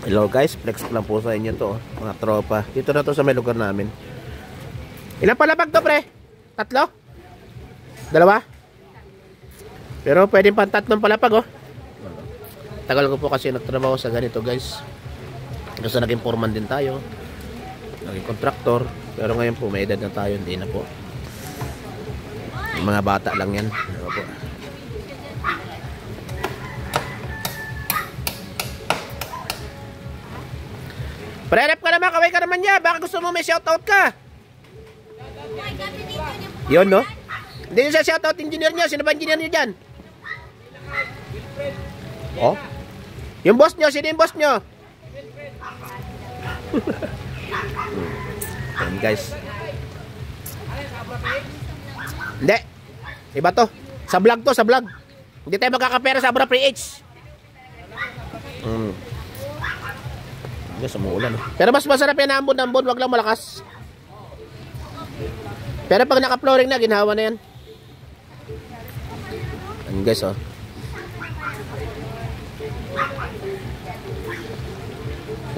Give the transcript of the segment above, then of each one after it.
Hello guys, flex lang po sa inyo to, mga tropa. Dito na to sa may lugar namin. Ilan palapag to, pre? 3? 2? Pero pwedeng pang 3 palapag, oh. Tagal ko po kasi nagtrabaho sa ganito, guys. Kasi naging foreman din tayo, naging contractor. Pero ngayon po may edad na tayo, hindi na po. Yung mga bata lang yan. Ano po. Pre-rep ka naman, kaway ka naman niya. Baka gusto mo may shoutout ka. Yun, no? Hindi siya shoutout engineer niya. Sino ba engineer niya dyan? Oh? Yung boss niyo, sino yung boss niyo? Yan, guys. Hindi. Iba to. Sa vlog to, sa vlog. Hindi tayo magkakapera sa Abra PH. Guys, umuulan. Pero mas masarap yan na ambon-ambon, wag lang malakas. Pero pag naka-flooring na, ginhawa na yan. Yan guys, oh.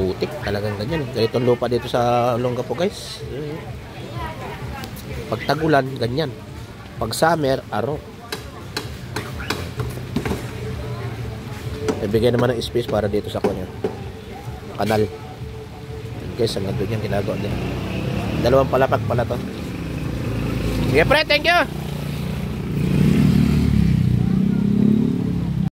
Putik talagang ganyan. Ganitong lupa dito sa Longga po, guys. Pag tagulan, ganyan. Pag summer, aro. Ibigay naman ng space para dito sa kanyo. Kanal. Guys, hanggang doon yan ginagawa din. 2 palapag pala to. Sige pre, thank you.